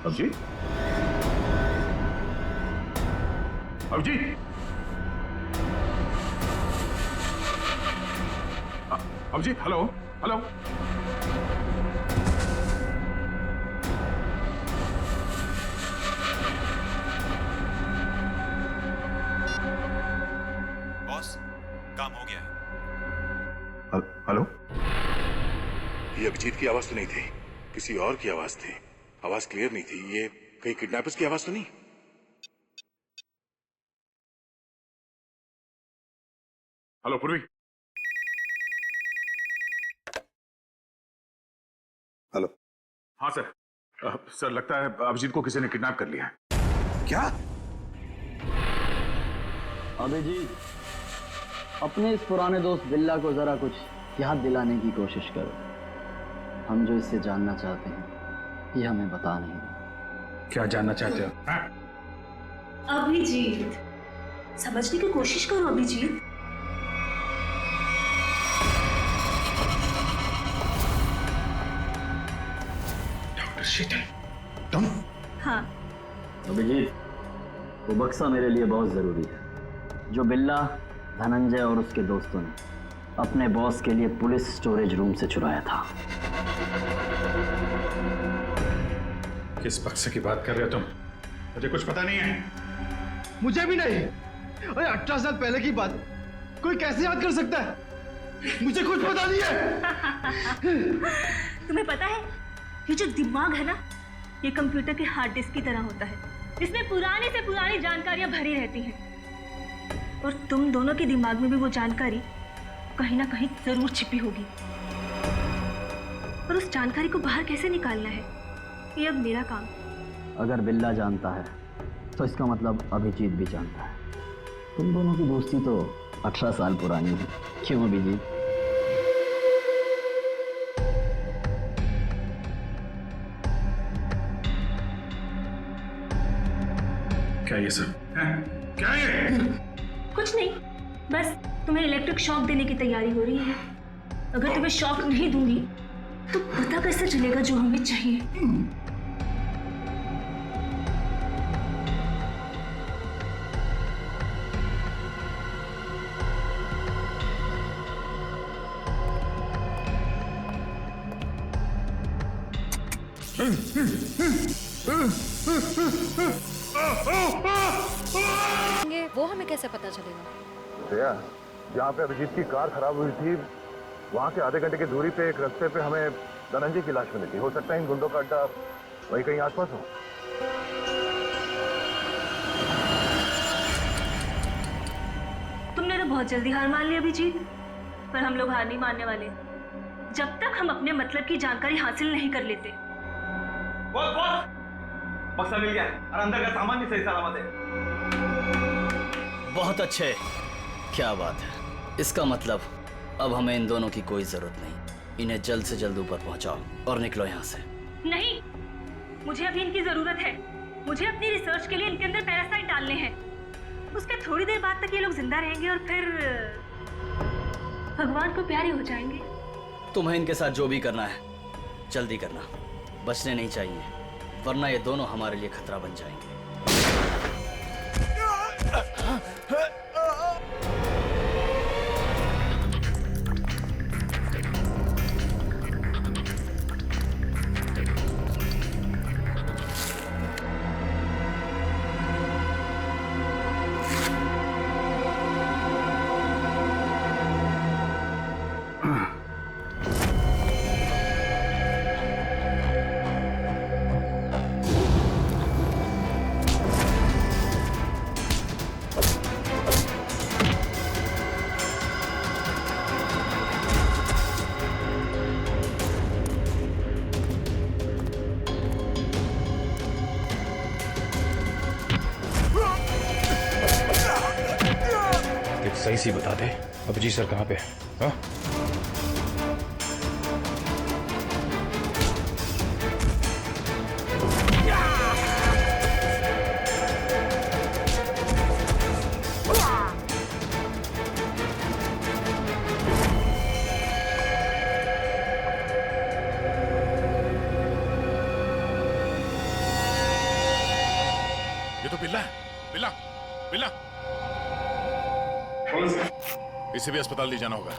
Abhijit, Abhijit, Abhijit, hello hello. Boss, काम हो गया है। हेलो। ये अभिजीत की आवाज तो नहीं थी, किसी और की आवाज थी। आवाज क्लियर नहीं थी। ये कहीं किडनैपर्स की आवाज तो नहीं? हेलो पूर्वी। हेलो। हाँ सर। सर लगता है अभिजीत को किसी ने किडनैप कर लिया है। क्या? अभिजीत, अपने इस पुराने दोस्त बिल्ला को जरा कुछ याद दिलाने की कोशिश करो। हम जो इससे जानना चाहते हैं ये हमें बता नहीं रहा। क्या जानना चाहते हो? अभिजीत, समझने की कोशिश करो अभिजीत। डॉक्टर शीतल, तुम? हाँ, अभिजीत, वो बक्सा मेरे लिए बहुत जरूरी है जो बिल्ला, धनंजय और उसके दोस्तों ने अपने बॉस के लिए पुलिस स्टोरेज रूम से चुराया था। किस बक्से की बात कर रहे हो तुम? मुझे कुछ पता नहीं है। मुझे भी नहीं। अरे 18 साल पहले की बात कोई कैसे याद कर सकता है? मुझे कुछ पता नहीं है। तुम्हें पता है ये जो दिमाग है ना, ये कंप्यूटर के हार्ड डिस्क की तरह होता है। इसमें पुरानी से पुरानी जानकारियां भरी रहती हैं और तुम दोनों के दिमाग में भी वो जानकारी कहीं ना कहीं जरूर छिपी होगी। और उस जानकारी को बाहर कैसे निकालना है, ये अब मेरा काम। अगर बिल्ला जानता है तो इसका मतलब अभिजीत भी जानता है। तुम दोनों की दोस्ती तो 18 साल पुरानी है, क्यों अभिजीत? क्या ये सब? क्या ये? कुछ नहीं, बस तुम्हें इलेक्ट्रिक शॉक देने की तैयारी हो रही है। अगर तुम्हें शॉक नहीं दूंगी तो पता कैसे चलेगा जो हमें चाहिए। वो हमें कैसे पता चलेगा? जया, जहाँ पे अभिजीत की कार खराब हुई थी वहां से आधे घंटे की दूरी पे एक रास्ते पे हमें धनंजय की लाश मिली थी। हो सकता है इन गुंडों का अड्डा वही कहीं आसपास हो। तुमने तो बहुत जल्दी हार मान ली अभिजीत, पर हम लोग हार नहीं मानने वाले जब तक हम अपने मतलब की जानकारी हासिल नहीं कर लेते। बॉस, बॉस, बक्सा मिल गया और अंदर का सामान भी सही सलामत है। बहुत अच्छे, क्या बात है। इसका मतलब अब हमें इन दोनों की कोई जरूरत नहीं। इन्हें जल्द से जल्द ऊपर पहुंचाओ और निकलो यहाँ से। नहीं, मुझे अभी इनकी जरूरत है। मुझे अपनी रिसर्च के लिए इनके अंदर पैरासाइट डालने हैं। उसके थोड़ी देर बाद तक ये लोग जिंदा रहेंगे और फिर भगवान को प्यारे हो जाएंगे। तुम्हें इनके साथ जो भी करना है जल्दी करना, बचने नहीं चाहिए, वरना ये दोनों हमारे लिए खतरा बन जाएंगे। सही सी बता दे अभिजीत सर कहाँ पे है? हाँ? बिल्ला है, बिल्ला, बिल्ला। इसे भी अस्पताल ले जाना होगा।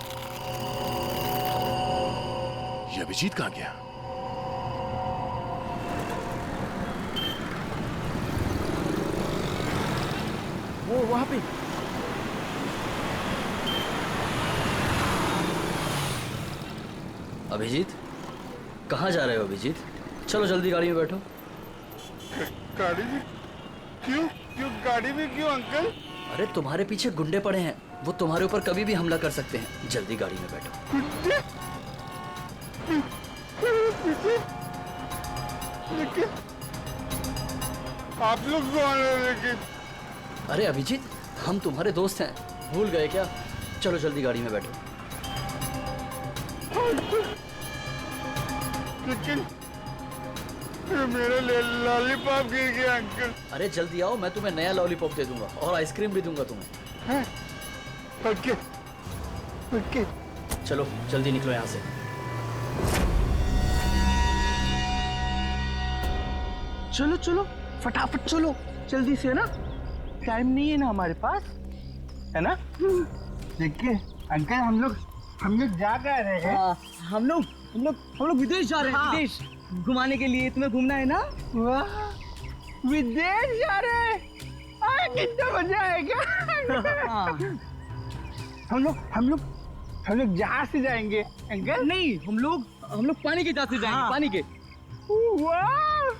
ये अभिजीत कहाँ गया? वो वहां पे। अभिजीत, कहाँ जा रहे हो अभिजीत? चलो जल्दी गाड़ी में बैठो। गाड़ी में क्यों? गाड़ी में क्यों अंकल? अरे तुम्हारे पीछे गुंडे पड़े हैं, वो तुम्हारे ऊपर कभी भी हमला कर सकते हैं। जल्दी गाड़ी में बैठो। गुंडे? लेकिन आप लोग कौन हो? लेकिन अरे अभिजीत, हम तुम्हारे दोस्त हैं, भूल गए क्या? चलो जल्दी गाड़ी में बैठो। लेकिन मेरा लॉलीपॉप गिर गया अंकल। अरे जल्दी आओ, मैं तुम्हें नया लॉलीपॉप दे दूंगा और आइसक्रीम भी दूंगा तुम्हें। Okay okay. चलो जल्दी निकलो यहाँ से। चलो चलो फटाफट चलो, जल्दी से ना, टाइम नहीं है ना हमारे पास, है ना? देखिए अंकल, हम लोग जा रहे हैं। हम लोग विदेश जा रहे हैं। विदेश घुमाने के लिए, तुम्हें घूमना है ना? वाह, विदेश जा रहे हैं, कितना मजा आएगा। हम लोग जहाज से जाएंगे अंकल? नहीं, हम लोग पानी के जहाज से जाएंगे। पानी के। वाह,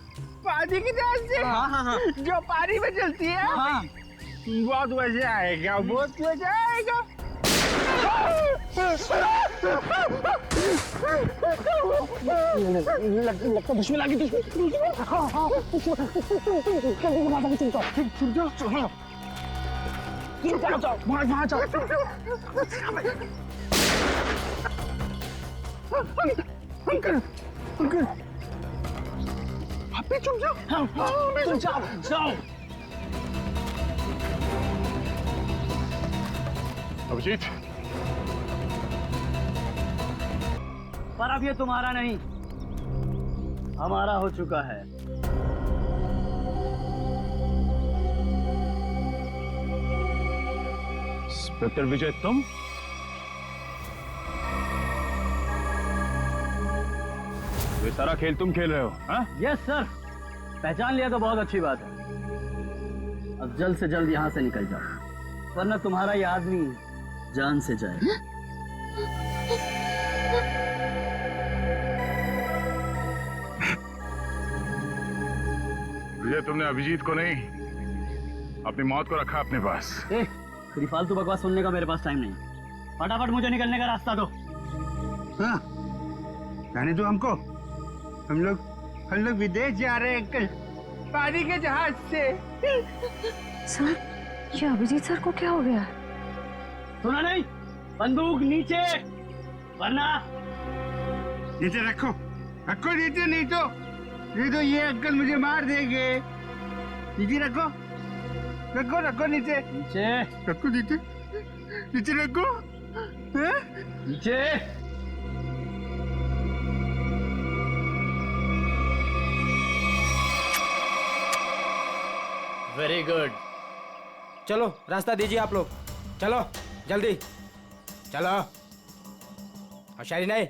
पानी की जहाज से? हाँ। जो पानी में चलती है? हाँ। बहुत मजा आएगा, बहुत मजा आएगा। लगता दुश्मन आ गई। वहाँ जाओ। अंकल आप भी चुप जाओ। तुम जाओ। अभिजीत, पर अब ये तुम्हारा नहीं, हमारा हो चुका है। इंस्पेक्टर विजय, तुम? ये सारा खेल तुम खेल रहे हो? हाँ? यस सर, पहचान लिया तो बहुत अच्छी बात है। अब जल्द से जल्द यहाँ से निकल जाओ, वरना तुम्हारा ये आदमी जान से जाएगा। विजय, तुमने अभिजीत को नहीं, अपनी मौत को रखा अपने पास। तेरी फालतू बकवास सुनने का मेरे पास टाइम नहीं। फटाफट मुझे निकलने का रास्ता दो। हाँ, जाने दो हमको। हम लोग विदेश जा रहे हैं अंकल, पानी के जहाज से। सर, ये अभिजीत सर को क्या हो गया? सुना नहीं? बंदूक नीचे, वरना नीचे रखो नीचे, नहीं तो ये अंकल मुझे मार देंगे। नीचे रखो नीचे रखो, नीचे रखो। नीचे। Very good. चलो रास्ता दीजिए आप लोग, चलो जल्दी चलो। होशियारी नहीं।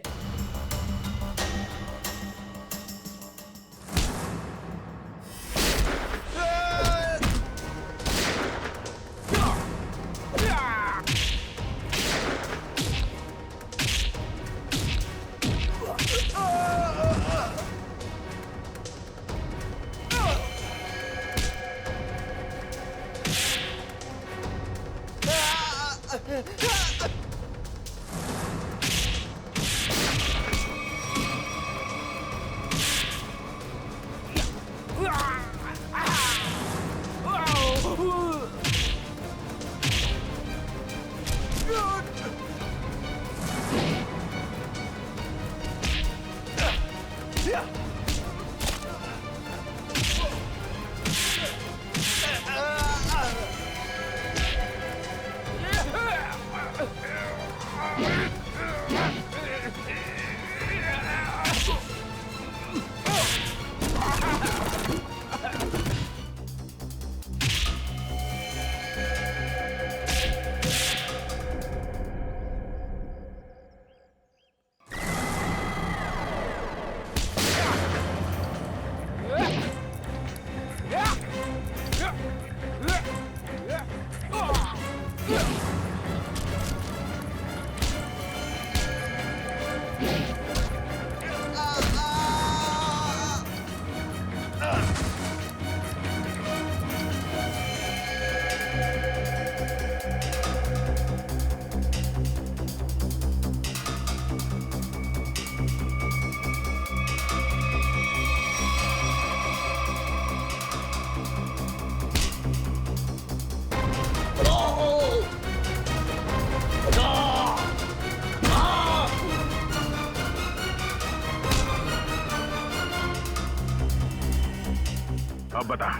अब बता,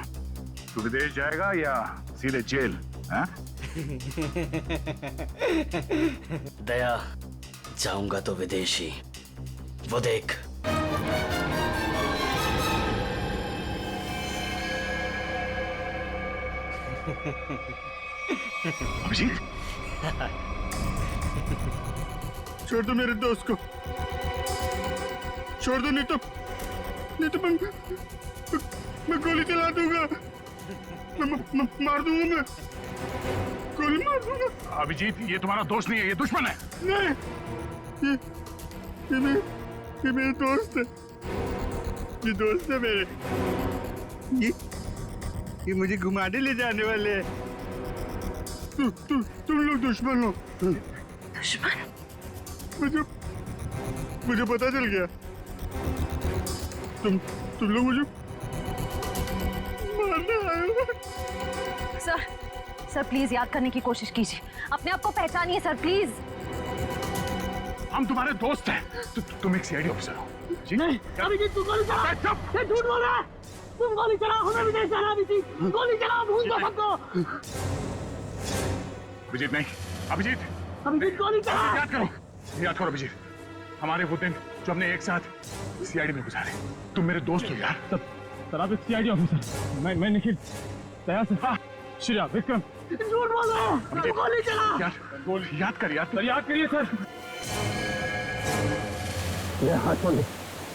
तू विदेश जाएगा या सीधे जेल? हाँ? दया, जाऊंगा तो विदेशी, वो देख। अभिजीत, छोड़ दो मेरे दोस्त को, छोड़ दो, नहीं तो मैं गोली चला दूंगा, मार दूंगा, मैं गोली मार दूंगा। अभिजीत, ये तुम्हारा दोस्त नहीं है, ये दुश्मन है। नहीं, ये मेरे दोस्त है, ये दोस्त है मेरे। ये मुझे घुमाने ले जाने वाले हैं। तुम लोग दुश्मन हो। दुश्मन? मुझे पता चल गया, तुम लोग मुझे मारने आए हो। सर प्लीज याद करने की कोशिश कीजिए, अपने आप को पहचानिए सर, प्लीज। हम तुम्हारे दोस्त हैं। तुम एक सीआईडी ऑफिसर हो। नहीं, अभिजीत तू गोली चला। ये झूठ बोल रहा है। तुम गोली चलाओ, हमें विदेश जाना है अभिजीत। गोली चलाओ, भूल दो सबको। अभिजीत नहीं, अभिजीत गोली चला। याद करो अभिजीत, हमारे वो दिन जो हमने एक साथ सीआईडी में गुजारे। तुम मेरे दोस्त हो यार। सर आप एक सीआईडी ऑफिसर, मैं निखिल, दया से, श्रेया, विक्रम। झूठ बोल रहा है। गोली चला। याद कर यार। सर याद करिए सर। हाथ छोड़ दे,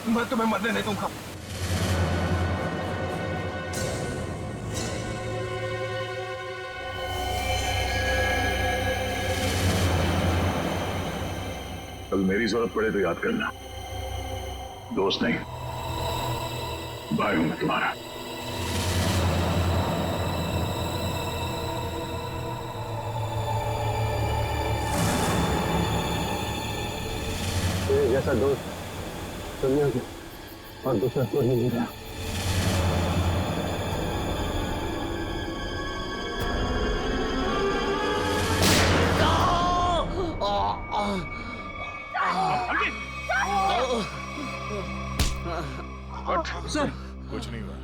मैं तुम्हें मरने नहीं दूंगा। कल मेरी जरूरत पड़े तो याद करना, दोस्त नहीं, भाई हूं मैं तुम्हारा। जैसा दोस्त दुनिया में और दूसरा कोई नहीं मिला। सर कुछ नहीं हुआ,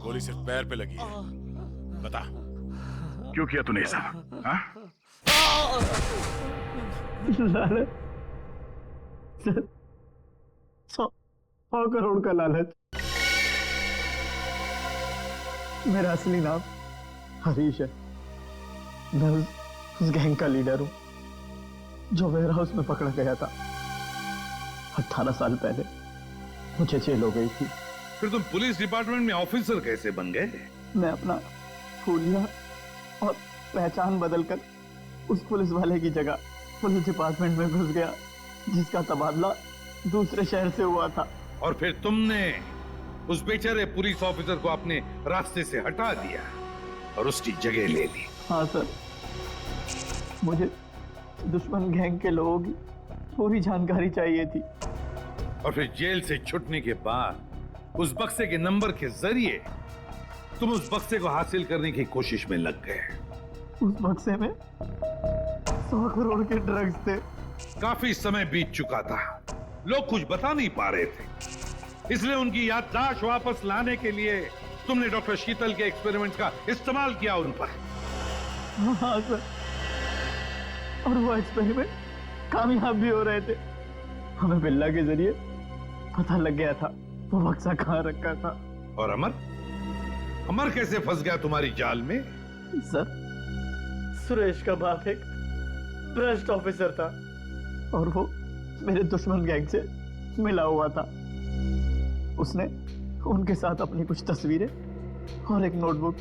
गोली सिर्फ पैर पे लगी है। बता क्यों किया तूने ऐसा? हाँ? लालच सर, 100 करोड़ का लालच। मेरा असली नाम हरीश है। मैं उस गैंग का लीडर हूं जो वेयर हाउस में पकड़ा गया था। 18 साल पहले मुझे जेल हो गई थी। फिर तुम पुलिस डिपार्टमेंट में ऑफिसर कैसे बन गए? मैं अपना फूलिया और पहचान बदलकर उस पुलिस वाले की जगह पुलिस डिपार्टमेंट में घुस गया, जिसका तबादला दूसरे शहर से हुआ था। और फिर तुमने उस बेचारे पुलिस ऑफिसर को अपने रास्ते से हटा दिया और उसकी जगह ले ली। हाँ सर, मुझे दुश्मन गैंग के लोगों की पूरी जानकारी चाहिए थी। और फिर जेल से छूटने के बाद उस बक्से के नंबर के जरिए तुम उस बक्से को हासिल करने की कोशिश में लग गए। उस बक्से में 100 करोड़ के ड्रग्स थे। काफी समय बीत चुका था, लोग कुछ बता नहीं पा रहे थे, इसलिए उनकी याददाश्त वापस लाने के लिए तुमने डॉक्टर शीतल के एक्सपेरिमेंट का इस्तेमाल किया उन पर। हाँ सर, और वो एक्सपेरिमेंट कामयाब भी हो रहे थे। हमें बिल्ला के जरिए पता लग गया था वो बक्सा कहाँ रखा था। और अमर कैसे फंस गया तुम्हारी जाल में? सर, सुरेश का बाप एक भ्रष्ट ऑफिसर था और वो मेरे दुश्मन गैंग से मिला हुआ था। उसने उनके साथ अपनी कुछ तस्वीरें और एक नोटबुक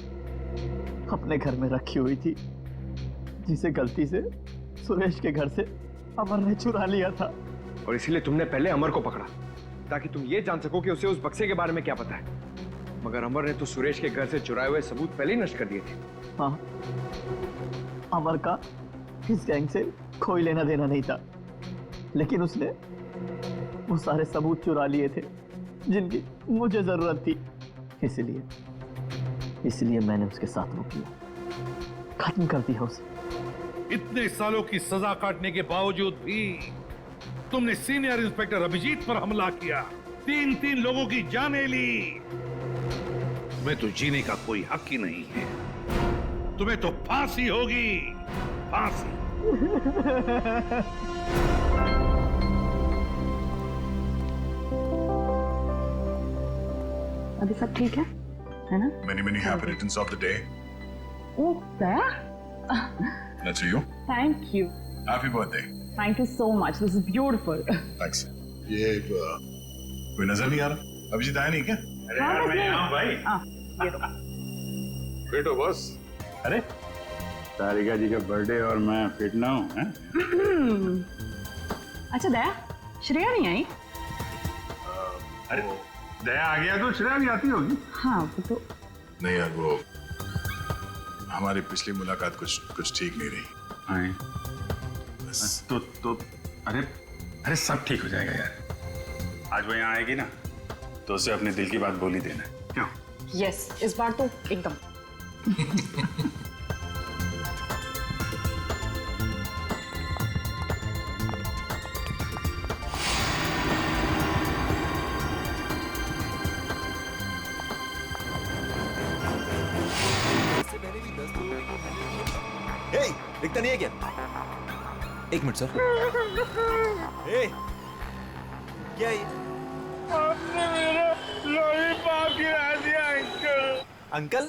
अपने घर में रखी हुई थी, जिसे गलती से सुरेश के घर से अमर ने चुरा लिया था। और इसीलिए तुमने पहले अमर को पकड़ा ताकि तुम ये जान सको कि उसे उस बक्से के बारे में क्या पता है। मगर अमर ने तो सुरेश के घर से चुराए हुए सबूत पहले ही नष्ट कर दिए थे। हाँ, अमर का इस गैंग से कोई लेना देना नहीं था, लेकिन उसने वो सारे सबूत चुरा लिए थे जिनकी मुझे जरूरत थी। इसलिए मैंने उसके साथ वो किया, खत्म कर दिया उसे। इतने सालों की सजा काटने के बावजूद भी तुमने सीनियर इंस्पेक्टर अभिजीत पर हमला किया, 3 लोगों की जानें ली। तुम्हें तो जीने का कोई हक ही नहीं है। तुम्हें तो फांसी होगी, फांसी। अभी सब ठीक है ना? Many happy returns of the day. Oh Daya, That's for you. Thank you, Happy birthday. Thank you so much, this is beautiful. Thanks. ये कोई नजर नहीं आ रहा? अभिजीत आया नहीं क्या? अरे यार मैं यहाँ भाई। ये लो। बेटो बस। अरे तारिका जी का बर्थडे और मैं फिट ना हूँ, हैं? अच्छा दया, श्रेया नहीं आई? अरे दया आ गया तो श्रेया भी आती होगी। हाँ वो तो नहीं यार, वो हमारी पिछली मुलाकात कुछ ठीक नहीं रही। तो अरे सब ठीक हो जाएगा यार। आज वो यहाँ आएगी ना तो उसे अपने दिल की बात बोल ही देना, क्यों? यस, इस बार तो एकदम। दिखता नहीं है क्या? एक मिनट सर। क्या ये? आपने मेरा लॉलीपॉप गिरा दिया अंकल। अंकल?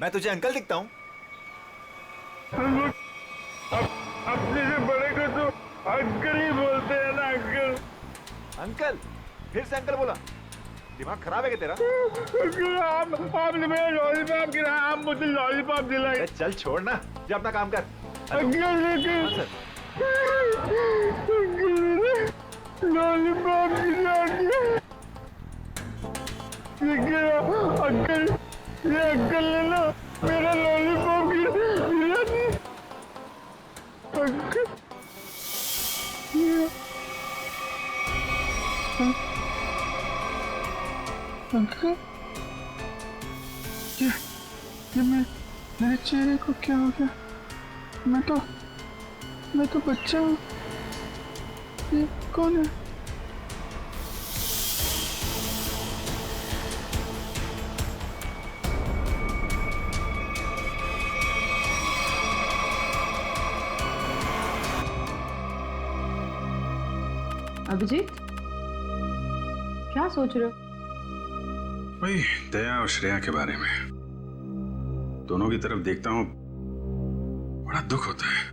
मैं तुझे अंकल दिखता हूँ? अपने से बड़े को तो अंकल ही बोलते हैं ना अंकल। अंकल? फिर से अंकल बोला? दिमाग खराब है क्या तेरा? आपने मेरा लॉलीपॉप गिराया, आप मुझे लॉलीपॉप दिलाए। चल छोड़ ना, जा अपना काम कर। लॉलीपॉप गिरा दिया। अंकल, ये अंकल ने ना मेरा लॉलीपॉप गिरा दिया। अंकल अंकल, ये मेरे चेहरे को क्या हो गया? मैं तो बच्चा हूँ। ये कौन है? अभिजीत, क्या सोच रहे हो? वही दया और श्रेया के बारे में। दोनों की तरफ देखता हूँ, बड़ा दुख होता है।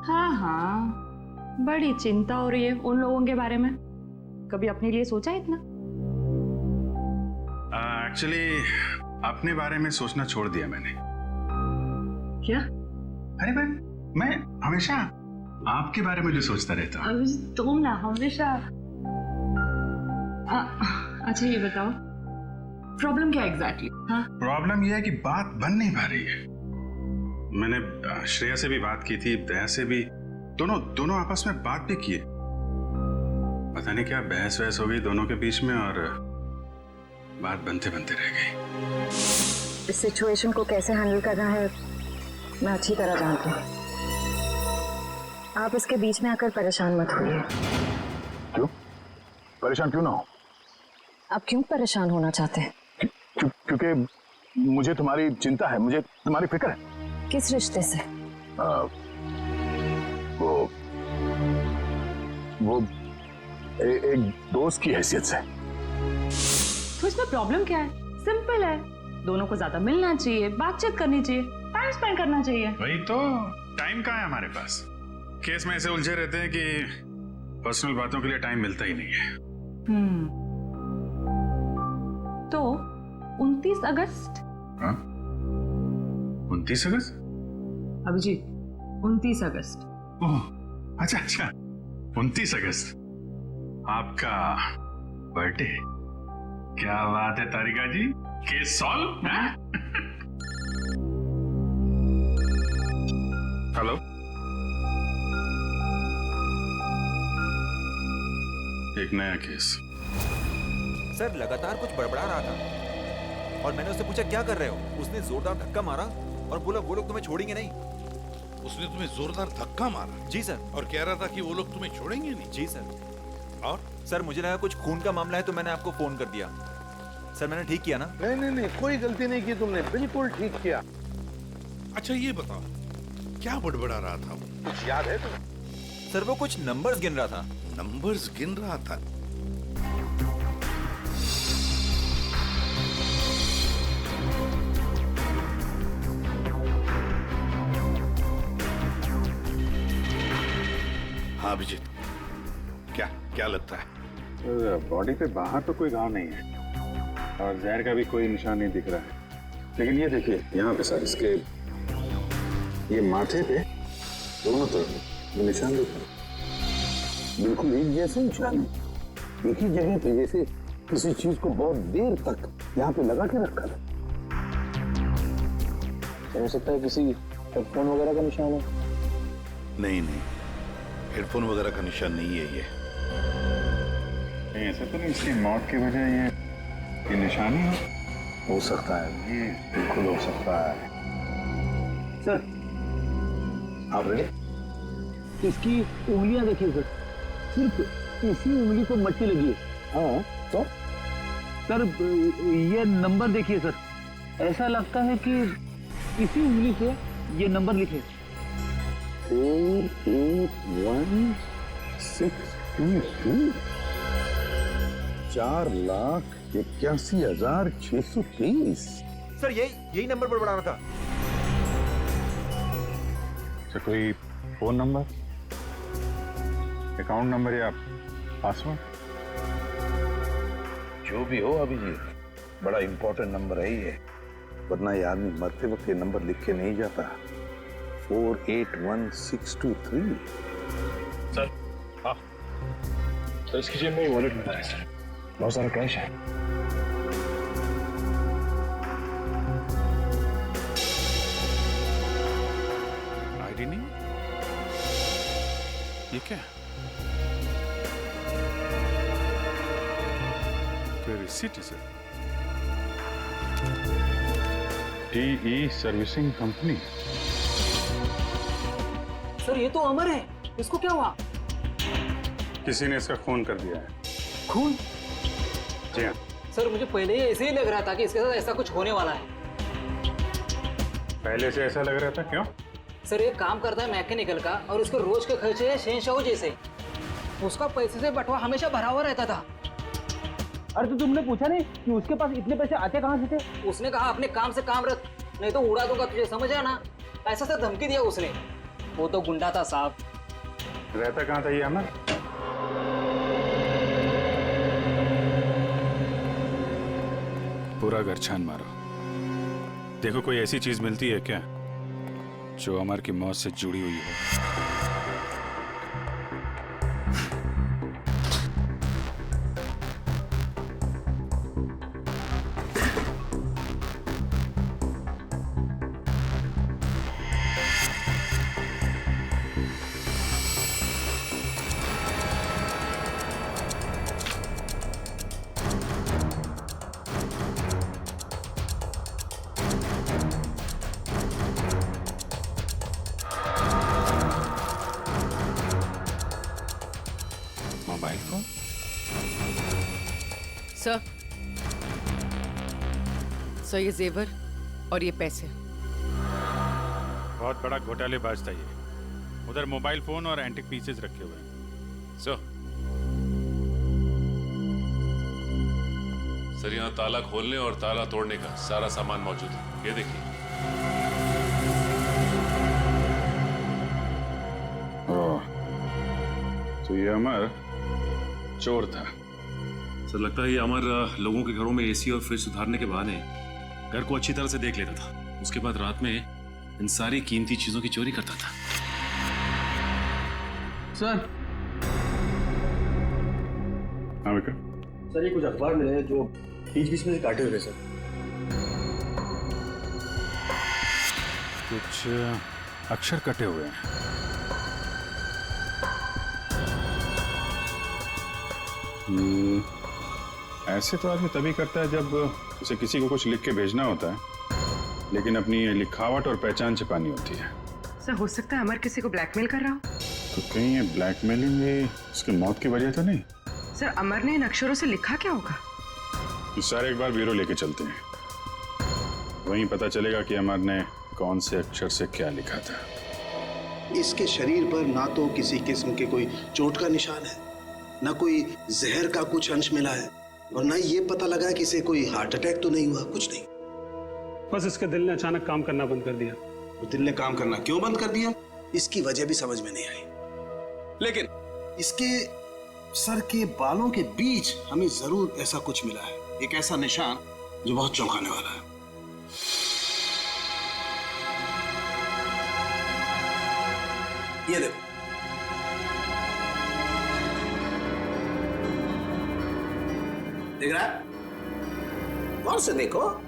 हाँ, बड़ी चिंता हो रही है उन लोगों के बारे में। कभी अपने लिए सोचा इतना? एक्चुअली अपने बारे में सोचना छोड़ दिया मैंने। क्या? अरे मैं हमेशा आपके बारे में जो सोचता रहता हूँ। अभिजीत, तुम ना हमेशा। अच्छा ये बताओ, प्रॉब्लम क्या एग्जैक्टली? हाँ? प्रॉब्लम यह है कि बात बन नहीं पा रही है। मैंने श्रेया से भी बात की थी, दया से भी, दोनों आपस में बात भी किए। पता नहीं क्या बहस वहस हो गई दोनों के बीच में और बात बनते बनते रह गई। इस सिचुएशन को कैसे हैंडल करना है मैं अच्छी तरह जानती हूँ। आप इसके बीच में आकर परेशान मत होइए। क्यों? परेशान क्यों ना हो? आप क्यों परेशान होना चाहते हैं? क्योंकि मुझे तुम्हारी चिंता है, मुझे तुम्हारी फिक्र है। किस रिश्ते से? वो एक दोस्त की हैसियत से। तो इसमें प्रॉब्लम क्या है? सिंपल है, दोनों को ज्यादा मिलना चाहिए, बातचीत करनी चाहिए, टाइम स्पेंड करना चाहिए। वही तो, टाइम कहाँ है हमारे पास? केस में ऐसे उलझे रहते हैं कि पर्सनल बातों के लिए टाइम मिलता ही नहीं है। तो 29 अगस्त? हाँ? 29 अगस्त? अभिजीत, 29 अगस्त। ओह, अच्छा 29 अगस्त आपका बर्थडे। क्या बात है तारिका जी, केस सॉल्व। हेलो, एक नया केस। सर लगातार कुछ बड़बड़ा रहा था और मैंने उससे पूछा क्या कर रहे हो? उसने जोरदार धक्का मारा और बोला वो लोग तुम्हें छोड़ेंगे नहीं। उसने तुम्हें जोरदार धक्का मारा? जी सर। और कह रहा था कि वो लोग तुम्हें छोड़ेंगे नहीं? जी सर। और? सर मुझे लगा कुछ खून का मामला है तो मैंने आपको फोन कर दिया। सर मैंने ठीक किया ना? नहीं, कोई गलती नहीं की तुमने, बिल्कुल ठीक किया। अच्छा ये बताओ, क्या बड़बड़ा रहा था वो? कुछ याद है तुम्हें? सर वो कुछ नंबर्स गिन रहा था। नंबर्स गिन रहा था? हाँ अभिजीत, क्या लगता है? बॉडी पे बाहर तो कोई घाव नहीं है और जहर का भी कोई निशान नहीं दिख रहा है, लेकिन ये देखिए यहाँ पे सर, इसके ये माथे पे दोनों तरफ ये निशान दिख रहे हैं, बिल्कुल एक जैसे निशान है, एक ही जगह पे, जैसे किसी चीज को बहुत देर तक यहाँ पे लगा के रखा था। हो सकता है किसी हेडफोन वगैरह का निशान है। नहीं, हेडफोन वगैरह का निशान नहीं है ये। नहीं ऐसा तो नहीं इसकी मौत की वजह ये निशानी हो सकता है, ये बिल्कुल हो सकता है। सर आप रेडी? इसकी उंगलियां देखिए सर, सिर्फ इसी उंगली को मट्टी लगी है। हाँ तो सर ये नंबर देखिए सर, ऐसा लगता है कि इसी उंगली से ये नंबर लिखे। 48162 4,81,623। सर यही नंबर पर बढ़ाना था। अच्छा कोई फोन नंबर, अकाउंट नंबर या पासवर्ड? जो भी हो अभिजीत, बड़ा इंपॉर्टेंट नंबर है ये, वरना ये आदमी मरते वक्त ये नंबर लिख के नहीं जाता। 481,623। सर हाँ, तो इसकी जेब में वॉलेट मिला है सर, बहुत सारा कैश है। आईडी नहीं, ये क्या? कोई रिसीट है sir? TE servicing company. Sir ये तो अमर है, इसको क्या हुआ? किसी ने इसका खून कर दिया है। खून? जी हाँ। सर मुझे पहले ही ऐसे ही लग रहा था कि इसके साथ ऐसा कुछ होने वाला है। पहले से ऐसा लग रहा था, क्यों? सर ये काम करता है मैकेनिकल का और उसके रोज के खर्चे है शहंशाह जैसे। उसका पैसे से बटवा हमेशा भरा हुआ रहता था। अरे तो तुमने पूछा नहीं कि उसके पास इतने पैसे आते कहाँ से थे? उसने कहा अपने काम से काम रख, नहीं तो उड़ा दूंगा तुझे, समझ आया ना? ऐसा से धमकी दिया उसने। वो तो गुंडा था साहब। रहता कहाँ था ये अमर? पूरा घर छान मारो, देखो कोई ऐसी चीज मिलती है क्या जो अमर की मौत से जुड़ी हुई हो। Mobile phone? सर ये जेवर और ये पैसे। बहुत बड़ा घोटालेबाज था ये, उधर मोबाइल फोन और एंटिक पीसेस रखे हुए हैं। सर यहाँ ताला खोलने और ताला तोड़ने का सारा सामान मौजूद है, ये देखिए। तो ये अमर चोर था। सर लगता है ये अमर लोगों के घरों में एसी और फ्रिज सुधारने के बहाने घर को अच्छी तरह से देख लेता था, उसके बाद रात में इन सारी कीमती चीजों की चोरी करता था। सर हाँ विक्रम? सर ये कुछ अखबार मिले हैं जो बीच बीच में से काटे हुए सर। कुछ अक्षर कटे हुए हैं। ऐसे तो आदमी तभी करता है जब उसे किसी को कुछ लिख के भेजना होता है, लेकिन अपनी लिखावट और पहचान छिपानी होती है। सर हो सकता है अमर किसी को ब्लैकमेल कर रहा हो। तो कहीं ये ब्लैकमेलिंग उसकी मौत की वजह तो नहीं? सर अमर ने इन अक्षरों से लिखा क्या होगा? इस सारे एक बार ब्यूरो लेके चलते हैं, वहीं पता चलेगा कि अमर ने कौन से अक्षर से क्या लिखा था। इसके शरीर पर ना तो किसी किस्म के कोई चोट का निशान है, ना कोई जहर का कुछ अंश मिला है, और ना ये पता लगा कि इसे कोई हार्ट अटैक तो नहीं हुआ, कुछ नहीं। बस इसके दिल ने अचानक काम करना बंद कर दिया। तो दिल ने काम करना क्यों बंद कर दिया, इसकी वजह भी समझ में नहीं आई। लेकिन इसके सर के बालों के बीच हमें जरूर ऐसा कुछ मिला है, एक ऐसा निशान जो बहुत चौंकाने वाला है। ये देखो, देख रहा है? गौर से देखो।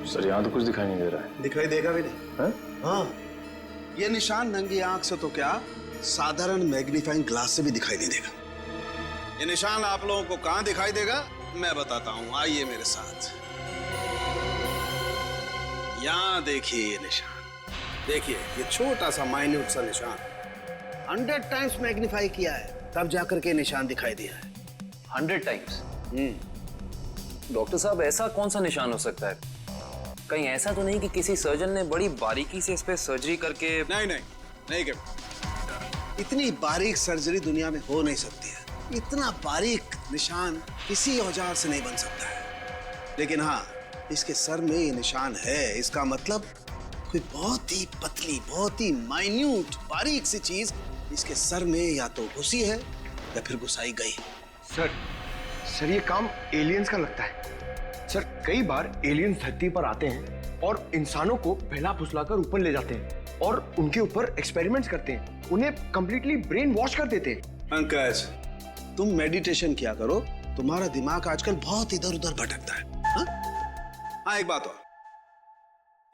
सर यहाँ तो कुछ दिखाई नहीं दे रहा है। दिखाई देगा भी नहीं है? हाँ, ये निशान नंगी आंख से तो क्या, साधारण मैग्नीफाइंग ग्लास से भी दिखाई नहीं देगा। ये निशान आप लोगों को कहां दिखाई देगा मैं बताता हूं, आइए मेरे साथ। यहां देखिए ये निशान, देखिए ये छोटा सा माइन्यूट सा निशान 100 टाइम्स मैग्नीफाई किया है, तब जाकर के निशान दिखाई दिया है। 100 टाइम्स? डॉक्टर साहब, ऐसा कौन सा निशान हो सकता है? कहीं ऐसा तो नहीं कि किसी सर्जन ने बड़ी बारीकी से इस पे सर्जरी करके? नहीं नहीं नहीं कर, इतनी बारीक सर्जरी दुनिया में हो नहीं सकती है। इतना बारीक निशान किसी औजार से नहीं बन सकता है। लेकिन हाँ, इसके सर में ये निशान है, इसका मतलब कोई बहुत ही पतली, बहुत ही माइन्यूट, बारीक सी चीज इसके सर में या तो घुसी है या फिर घुसाई गई। सर ये काम एलियंस का लगता है। सर कई बार एलियंस धरती पर आते हैं और इंसानों को बहला फुसलाकर ऊपर ले जाते हैं और उनके ऊपर एक्सपेरिमेंट्स करते हैं, उन्हें कंप्लीटली ब्रेन वॉश कर देते हैं। पंकज, तुम मेडिटेशन किया करो, तुम्हारा दिमाग आजकल बहुत इधर उधर भटकता है। हाँ, एक बात और,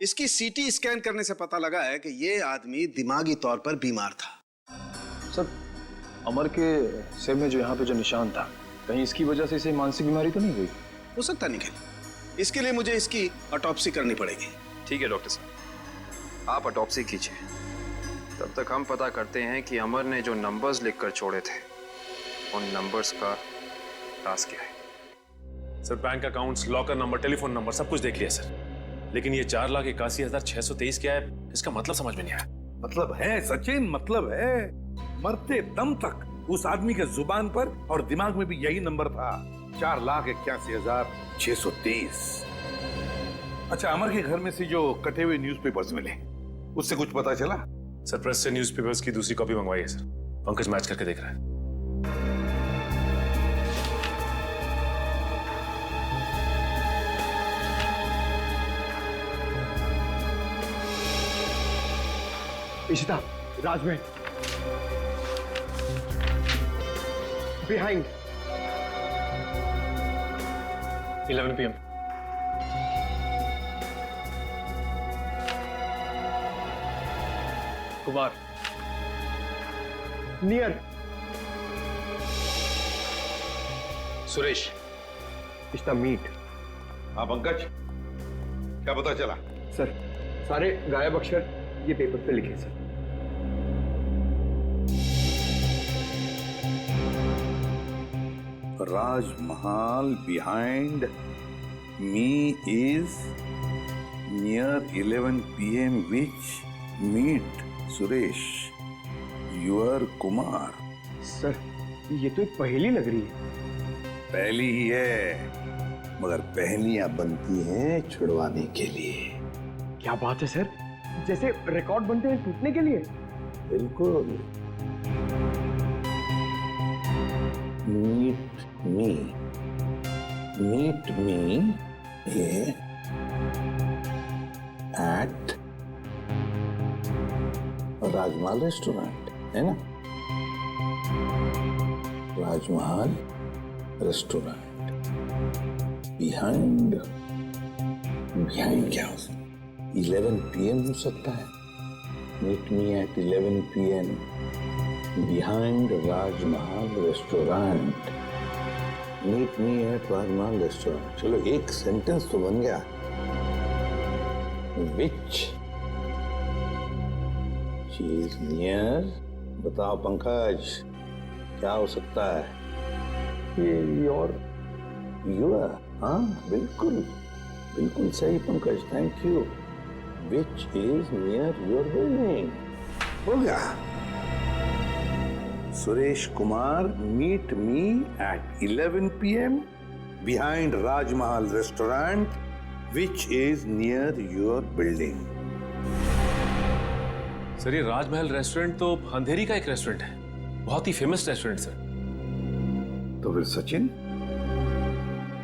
इसकी सीटी स्कैन करने से पता लगा है कि ये आदमी दिमागी तौर पर बीमार था। सर अमर के सिर में जो यहाँ पे जो निशान था, कहीं इसकी वजह से इसे मानसिक बीमारी तो नहीं हुई? हो सकता निखिल, इसके लिए मुझे इसकी ऑटोप्सी करनी पड़ेगी। ठीक है डॉक्टर साहब, आप ऑटोप्सी कीजिए। तब तक हम पता करते हैं कि अमर ने जो नंबर्स लिखकर छोड़े थे, उन नंबर्स का राज क्या है। Sir bank accounts, locker number, telephone number सब कुछ देख लिया सर, लेकिन ये 4,81,623 क्या है, इसका मतलब समझ में नहीं आया। मतलब है सचिन, मतलब है। मरते दम तक उस आदमी के जुबान पर और दिमाग में भी यही नंबर था, 4,81,623। अच्छा, अमर के घर में से जो कटे हुए न्यूज़पेपर्स मिले, उससे कुछ पता चला? सर प्रेस से न्यूज़पेपर्स की दूसरी कॉपी मंगवाई है सर, पंकज मैच करके देख रहा है। Ishita, Rajmahal, behind 11 PM। Kumar, near Suresh, Ishita meet. हाँ पंकज, क्या पता चला? सर सारे गायब अक्षर ये पेपर पे लिखे sir. Rajmahal behind me is near 11 PM which meet Suresh, your Kumar। Sir ये तो एक पहेली लग रही है। पहली ही है, मगर पहेलियां बनती हैं छुड़वाने के लिए। क्या बात है सर, जैसे रिकॉर्ड बनते हैं टूटने के लिए। बिल्कुल। Meet me at Rajmahal restaurant, है ना? राजमहल रेस्टोरेंट बिहाइंड क्या हो सकता है? 11 PM हो सकता है। Meet me at 11 PM behind Rajmahal restaurant. Meet me at Rajmahal restaurant. चलो एक सेंटेंस तो बन गया। is near. बताओ पंकज, क्या हो सकता है? ये your हाँ बिल्कुल बिल्कुल सही Pankaj, thank you. Which is near your building. हो गया. Suresh Kumar, meet me at 11 p.m. behind Raj Mahal restaurant, which is near your building. Sir ये राजमहल रेस्टोरेंट तो अंधेरी का एक रेस्टोरेंट है, बहुत ही फेमस रेस्टोरेंट सर. तो फिर सचिन,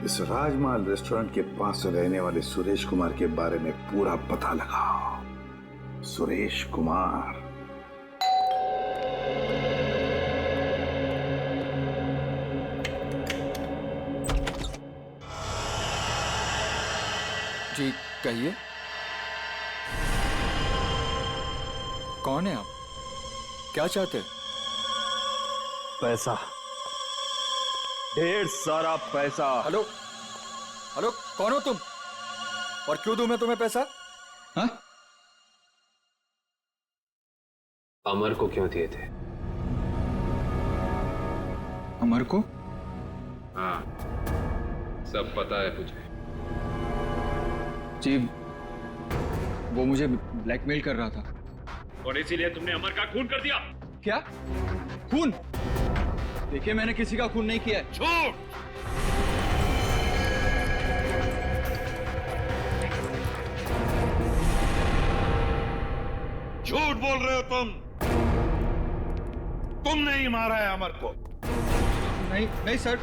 इस राजमहल रेस्टोरेंट के पास रहने वाले सुरेश कुमार के बारे में पूरा पता लगाओ. सुरेश कुमार. जी कहिए, कौन है आप? क्या चाहते? पैसा, ढेर सारा पैसा. हेलो हेलो, कौन हो तुम और क्यों दूं मैं तुम्हें पैसा? हाँ? अमर को क्यों दिए थे? अमर को? हाँ, सब पता है मुझे. जी वो मुझे ब्लैकमेल कर रहा था. और इसीलिए तुमने अमर का खून कर दिया? क्या खून? देखिए मैंने किसी का खून नहीं किया है. झूठ! झूठ बोल रहे हो तुम. तुमने ही मारा है अमर को. नहीं नहीं सर,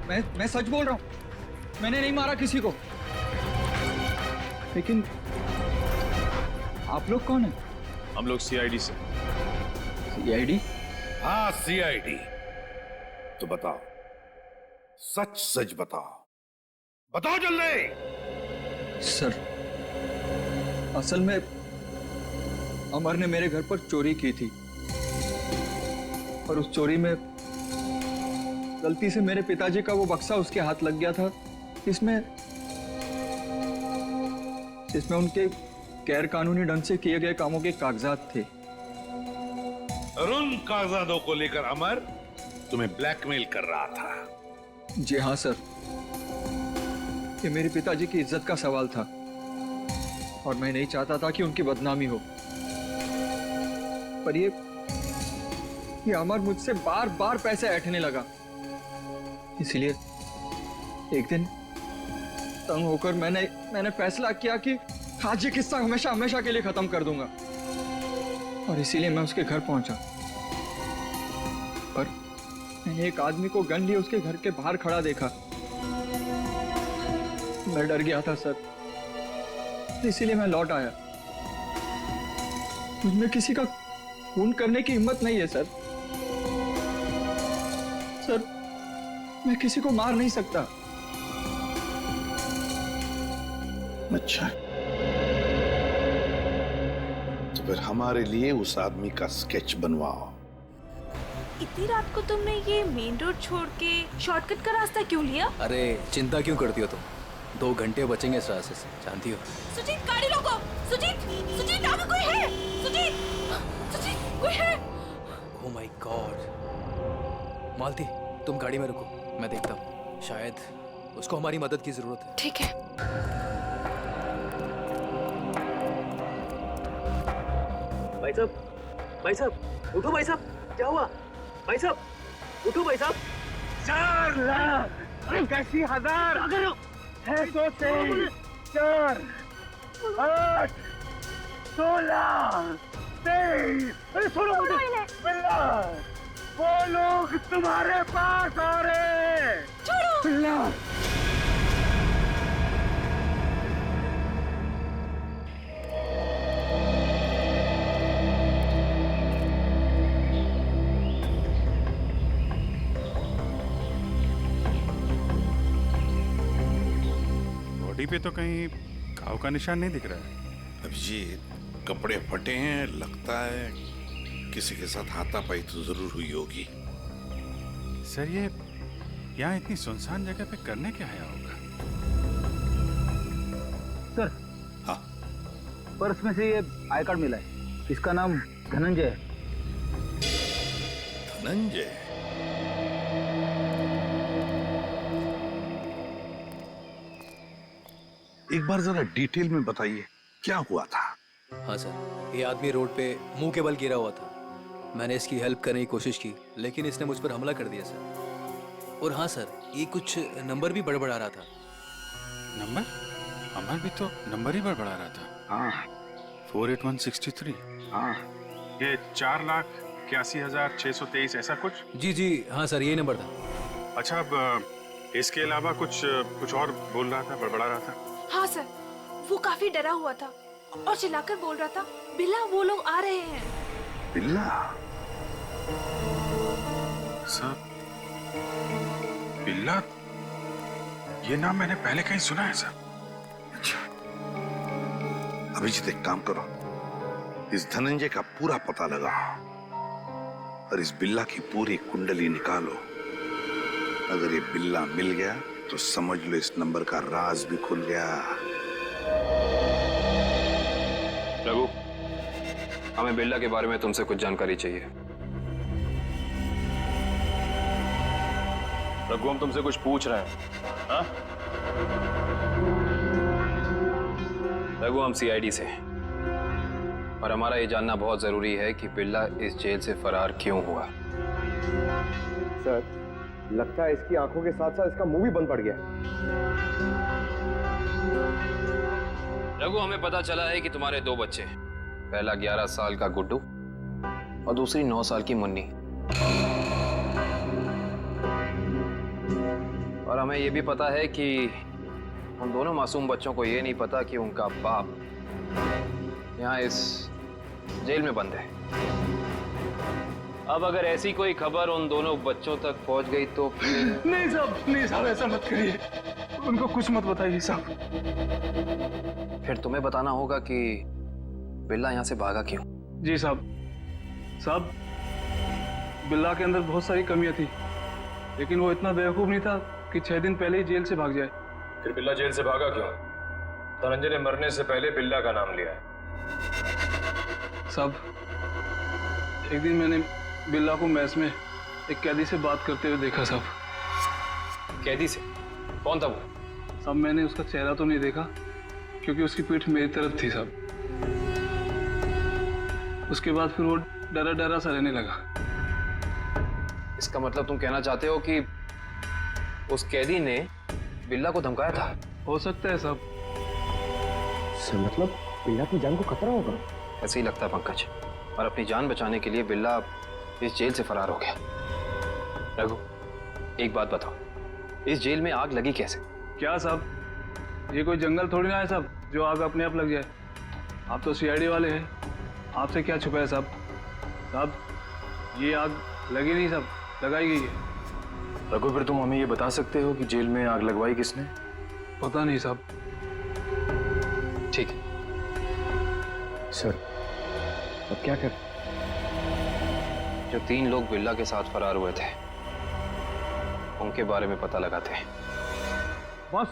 मैं सच बोल रहा हूं. मैंने नहीं मारा किसी को. लेकिन आप लोग कौन हैं? हम लोग सीआईडी से. सीआईडी? हाँ सीआईडी. तो बताओ, सच सच बताओ, बताओ जल्दी. सर असल में अमर ने मेरे घर पर चोरी की थी और उस चोरी में गलती से मेरे पिताजी का वो बक्सा उसके हाथ लग गया था जिसमें उनके गैर कानूनी ढंग से किए गए कामों के कागजात थे. और उन कागजातों को लेकर अमर तुम्हें ब्लैकमेल कर रहा था. जी हाँ सर, ये मेरे पिताजी की इज्जत का सवाल था और मैं नहीं चाहता था कि उनकी बदनामी हो. पर ये अमर मुझसे बार बार पैसे ऐंठने लगा. इसलिए एक दिन तंग होकर मैंने फैसला किया कि आज ये किस्सा हमेशा हमेशा के लिए खत्म कर दूंगा. और इसीलिए मैं उसके घर पहुंचा. पर मैंने एक आदमी को गन लिए उसके घर के बाहर खड़ा देखा. मैं डर गया था सर, इसीलिए मैं लौट आया. मुझमें किसी का खून करने की हिम्मत नहीं है सर. सर मैं किसी को मार नहीं सकता. अच्छा, तो फिर हमारे लिए उस आदमी का स्केच बनवाओ. इतनी रात को तुमने ये मेन रोड छोड़ के शॉर्टकट का रास्ता क्यों लिया? अरे चिंता क्यों करती हो तुम? 2 घंटे बचेंगे इस रास्ते से, जानती हो. सुजीत गाड़ी रोको. सुजीत, सुजीत आगे कोई है? सुजीत, सुजीत कोई है? Oh my God. मालती तुम गाड़ी में रुको, मैं देखता हूँ. शायद उसको हमारी मदद की जरूरत है. ठीक है. भाई साहब उठो. भाई साहब क्या हुआ? भाई साहब उठो. भाई साहब 4 लाख 81,000 623 4 8 16 23. अरे सुनो मुझे, बिल्ला वो लोग तुम्हारे पास आ रहे. छोड़ो बिल्ला. बॉडी पे तो कहीं घाव का निशान नहीं दिख रहा है. अभिजीत, कपड़े फटे हैं, लगता है किसी के साथ हाथापाई तो जरूर हुई होगी. सर ये यहाँ इतनी सुनसान जगह पे करने क्या आया होगा? सर हाँ, पर्स में से ये आई कार्ड मिला है. इसका नाम धनंजय। धनंजय? एक बार जरा डिटेल में बताइए क्या हुआ था? हाँ सर, ये आदमी रोड पे मुंह के बल गिरा हुआ था। मैंने इसकी हेल्प करने की कोशिश की, लेकिन इसने मुझ पर हमला कर दिया सर। और हाँ सर, ये कुछ नंबर भी बड़बड़ा रहा था। नंबर? अमर भी तो नंबर ही बड़बड़ा रहा था। हाँ, 48163। हाँ, ये 4,81,623 ऐसा कुछ? जी जी हाँ सर, यही नंबर था। अच्छा, अब इसके अलावा कुछ और बोल रहा था, बड़बड़ा रहा था? हाँ सर, वो काफी डरा हुआ था और चिल्लाकर बोल रहा था, बिल्ला वो लोग आ रहे हैं। बिल्ला? सर, बिल्ला, ये नाम मैंने पहले कहीं सुना है सर। अच्छा, अभिजीत एक काम करो, इस धनंजय का पूरा पता लगाओ और इस बिल्ला की पूरी कुंडली निकालो। अगर ये बिल्ला मिल गया तो समझ लो इस नंबर का राज भी खुल गया। रघु, हमें बिल्ला के बारे में तुमसे कुछ जानकारी चाहिए। रघु, हम तुमसे कुछ पूछ रहे हैं। हाँ? रघु, हम सीआईडी से हैं और हमारा ये जानना बहुत जरूरी है कि बिल्ला इस जेल से फरार क्यों हुआ। सर, लगता है इसकी आंखों के साथ साथ इसका मुंह भी बंद पड़ गया। रघु, हमें पता चला है कि तुम्हारे दो बच्चे हैं। पहला 11 साल का गुड्डू और दूसरी 9 साल की मुन्नी। और हमें यह भी पता है कि उन दोनों मासूम बच्चों को यह नहीं पता कि उनका बाप यहाँ इस जेल में बंद है। अब अगर ऐसी कोई खबर उन दोनों बच्चों तक पहुंच गई तो नहीं साहब, ऐसा मत करिए। उनको कुछ मत बताइए साहब। फिर तुम्हें बताना होगा कि बिल्ला यहाँ से भागा क्यों। जी साहब, बिल्ला के अंदर बहुत सारी कमियां थी, लेकिन वो इतना बेवकूफ नहीं था कि 6 दिन पहले ही जेल से भाग जाए। फिर बिल्ला जेल से भागा क्यों? धनंजय ने मरने से पहले बिल्ला का नाम लिया है। साहब, एक दिन मैंने बिल्ला को मैस में एक कैदी से बात करते हुए देखा साहब। कैदी से? कौन था वो? साहब, मैंने उसका चेहरा तो नहीं देखा क्योंकि उसकी पीठ मेरी तरफ थी साहब। उसके बाद फिर वो डरा डरा सा रहने लगा। इसका मतलब तुम कहना चाहते हो कि उस कैदी ने बिल्ला को धमकाया था? हो सकता है साहब। सर, मतलब बिल्ला की जान को खतरा होगा? ऐसे ही लगता है पंकज, और अपनी जान बचाने के लिए बिल्ला इस जेल से फरार हो गया। रघु, एक बात बताओ, इस जेल में आग लगी कैसे? क्या साहब, ये कोई जंगल थोड़ी ना है साहब जो आग अपने आप लग जाए। आप तो सीआईडी वाले हैं, आपसे क्या छुपा है साहब? साहब, ये आग लगी नहीं साहब, लगाई गई है। रघु, फिर तुम हमें ये बता सकते हो कि जेल में आग लगवाई किसने? पता नहीं साहब। ठीक है सर, अब क्या कर? जो 3 लोग बिल्ला के साथ फरार हुए थे उनके बारे में पता लगाते हैं। बॉस,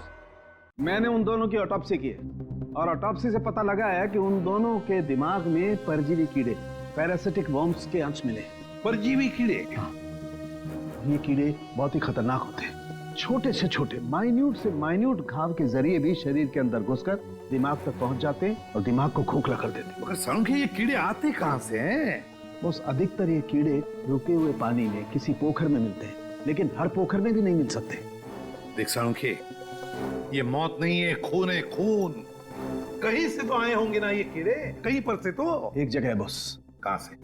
मैंने उन दोनों की ऑटोप्सी की है और ऑटोप्सी से पता लगा है कि उन दोनों के दिमाग में परजीवी कीड़े, पैरासिटिक वर्म्स के अंश मिले। परजीवी कीड़े? हाँ, ये कीड़े बहुत ही खतरनाक होते हैं। छोटे से छोटे, माइन्यूट से माइन्यूट घाव के जरिए भी शरीर के अंदर घुसकर दिमाग तक पहुंच जाते हैं और दिमाग को खोखला कर देते हैं। मगर सालुंखे, ये कीड़े आते कहां से हैं? बस अधिकतर ये कीड़े रुके हुए पानी में किसी पोखर में मिलते हैं, लेकिन हर पोखर में भी नहीं मिल सकते। देख सालुंखे, ये मौत नहीं है, खून है, खून। कहीं से तो आए होंगे ना ये कीड़े, कहीं पर से तो। एक जगह है बॉस। कहां से?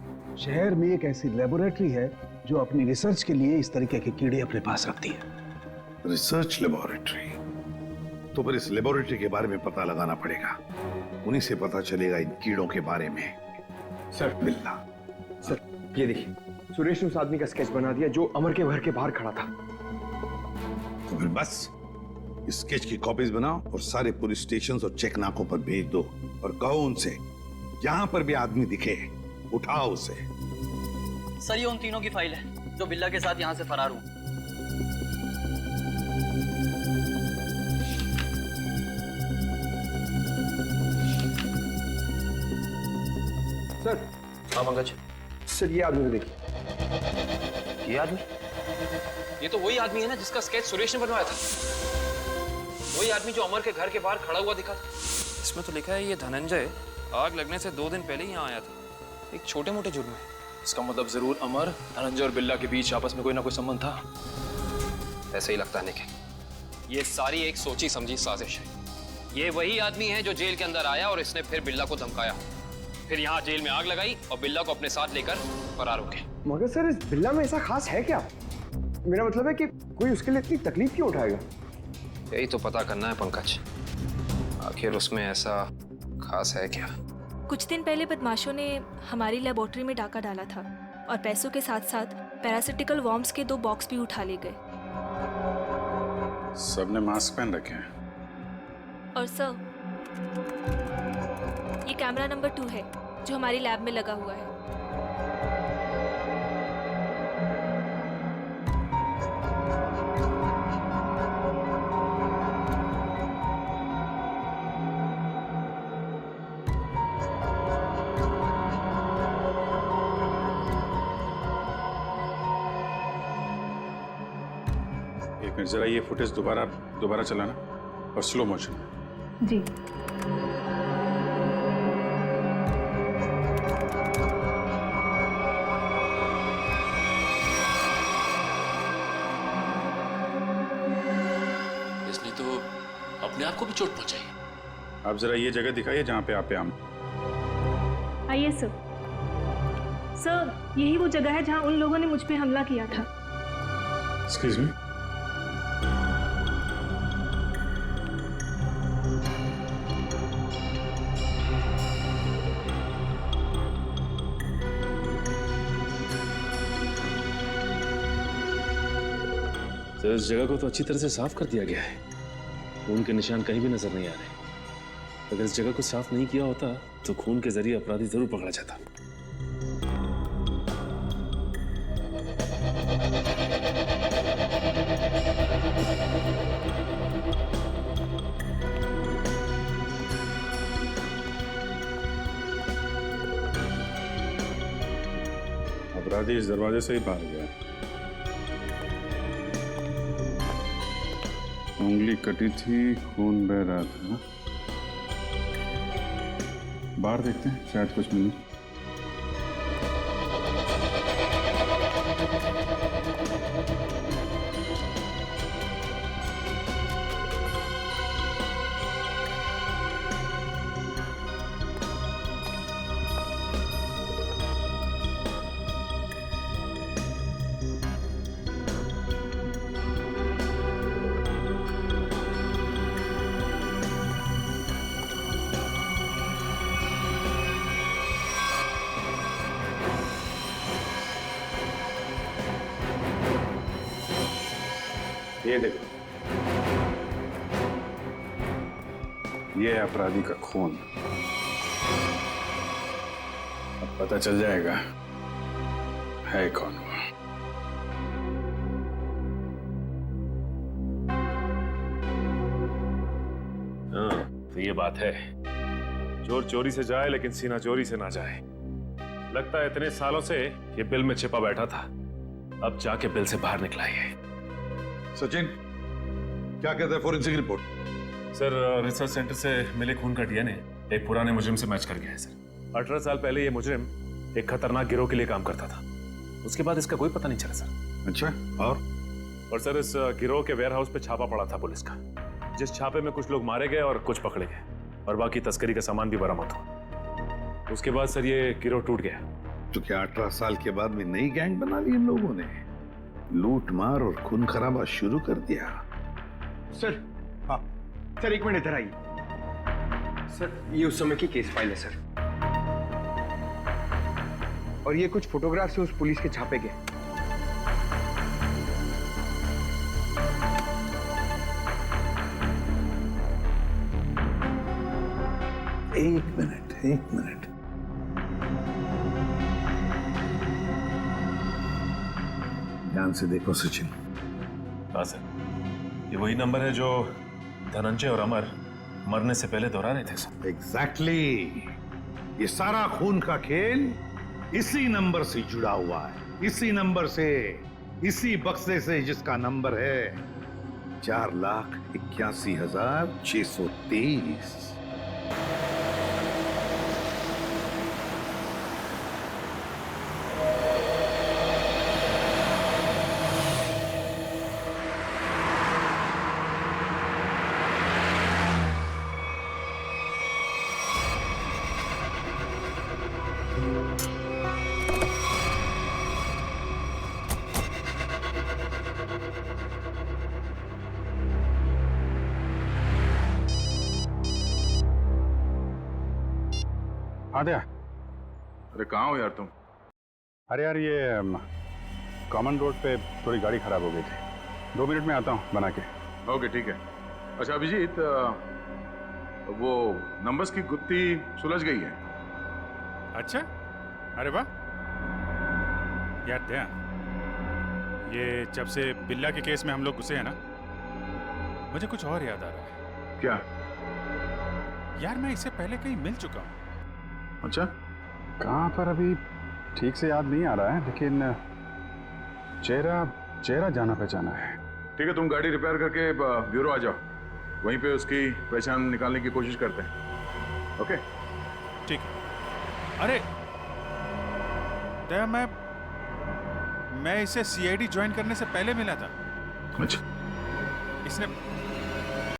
शहर में एक ऐसी लेबोरेटरी है जो अपनी रिसर्च के लिए इस तरीके के कीड़े अपने पास रखती है। Research laboratory? तो फिर इस लेबोरेटरी के बारे में पता लगाना पड़ेगा। उन्हीं से पता चलेगा इन कीड़ों के बारे में। सर, बिल्ला। सर, ये देखिए, सुरेश ने उस आदमी का स्केच बना दिया जो अमर के घर के बाहर खड़ा था। तो फिर बस स्केच की कॉपीज बनाओ और सारे पुलिस स्टेशन और चेक नाकों पर भेज दो और कहो उनसे जहां पर भी आदमी दिखे उठाओ उसे। सर, ये उन तीनों की फाइल है जो बिल्ला के साथ यहाँ से फरार हुए। सर, हाँ पंकज। सर ये आदमी देखिए। ये आदमी? ये तो वही आदमी है ना जिसका स्केच सुरेश ने बनवाया था। वही आदमी जो अमर के घर के बाहर खड़ा हुआ दिखा था। इसमें तो लिखा है ये धनंजय आग लगने से 2 दिन पहले ही यहाँ आया था, एक छोटे मोटे जुर्म में। इसका मतलब जरूर अमर, धनंजय और बिल्ला के बीच आपस में कोई ना कोई संबंध था। ऐसे ही लगता है निखिल, ये सारी एक सोची समझी साजिश है। ये वही आदमी है जो जेल के अंदर आया और इसने फिर बिल्ला को धमकाया, फिर यहाँ जेल में आग लगाई और बिल्ला को अपने साथ लेकर फरार हो गए। मगर सर इस बिल्ला में ऐसा खास है क्या? मेरा मतलब है कि कोई उसके लिए इतनी तकलीफ क्यों उठाएगा? यही तो पता करना है पंकज, आखिर उसमें ऐसा खास है क्या? कुछ दिन पहले बदमाशों ने हमारी लेबोरेटरी में डाका डाला था और पैसों के साथ साथ पैरासिटिकल वॉर्म्स के 2 बॉक्स भी उठा ले गए। सबने मास्क पहन रखे हैं। और सर, ये कैमरा नंबर 2 है जो हमारी लैब में लगा हुआ है। एक मिनट, जरा ये फुटेज दोबारा चलाना और स्लो मोशन। जी। इसने तो अपने आप को भी चोट पहुंचाई। आप जरा ये जगह दिखाइए जहाँ पे आप आम। आइए सर। सर, यही वो जगह है जहाँ उन लोगों ने मुझ पे हमला किया था। Excuse me. तो इस जगह को तो अच्छी तरह से साफ कर दिया गया है, खून के निशान कहीं भी नजर नहीं आ रहे। अगर इस जगह को साफ नहीं किया होता तो खून के जरिए अपराधी जरूर पकड़ा जाता। अपराधी इस दरवाजे से ही बाहर गया। उंगली कटी थी, खून बह रहा था। बाहर देखते हैं, शायद कुछ मिले। ये देखो, ये है अपराधी का खून। अब पता चल जाएगा है कौन वो। हाँ, तो ये बात है, चोर चोरी से जाए लेकिन सीना चोरी से ना जाए। लगता है इतने सालों से ये बिल में छिपा बैठा था, अब जाके बिल से बाहर निकला है। सचिन, क्या कहता है forensic report? Sir, research centre से मिले खून का डीएनए एक पुराने मुजरिम से मैच कर गया है सर। 18 साल पहले ये मुजरिम एक खतरनाक गिरोह के लिए काम करता था, उसके बाद इसका कोई पता नहीं चला सर। अच्छा, और सर इस गिरोह के वेयर हाउस पे छापा पड़ा था पुलिस का, जिस छापे में कुछ लोग मारे गए और कुछ पकड़े गए और बाकी तस्करी का सामान भी बरामद हुआ। उसके बाद सर ये गिरोह टूट गया। तो क्या 18 साल के बाद भी नई गैंग बना ली इन लोगों ने? लूट मार और खून खराबा शुरू कर दिया। सर, हाँ सर, एक मिनट इधर आइए। सर, ये उस समय की केस फाइल है सर, और ये कुछ फोटोग्राफ से उस पुलिस के छापे गए। एक मिनट। ध्यान से देखो सचिन। हाँ सर, ये वही नंबर है जो धनंजय और अमर मरने से पहले दोहरा रहे थे सर। एग्जैक्टली। ये सारा खून का खेल इसी नंबर से जुड़ा हुआ है, इसी नंबर से, इसी बक्से से जिसका नंबर है 4,81,623। आद्या, अरे कहाँ हो यार तुम? अरे यार ये कॉमन रोड पे थोड़ी गाड़ी खराब हो गई थी। 2 मिनट में आता हूँ बना के। ओके ठीक है। अच्छा अभिजीत, वो नंबर्स की गुत्थी सुलझ गई है। अच्छा, अरे वाह यार दया, ये जब से बिल्ला के केस में हम लोग घुसे हैं ना, मुझे कुछ और याद आ रहा है। क्या? यार मैं इससे पहले कहीं मिल चुका हूँ। अच्छा, कहाँ पर अभी ठीक से याद नहीं आ रहा है, लेकिन चेहरा जाना पहचाना है। ठीक है, तुम गाड़ी रिपेयर करके ब्यूरो आ जाओ, वहीं पे उसकी पहचान निकालने की कोशिश करते हैं। ओके ठीक है। अरे दया, मैं इसे सीआईडी ज्वाइन करने से पहले मिला था। अच्छा, इसने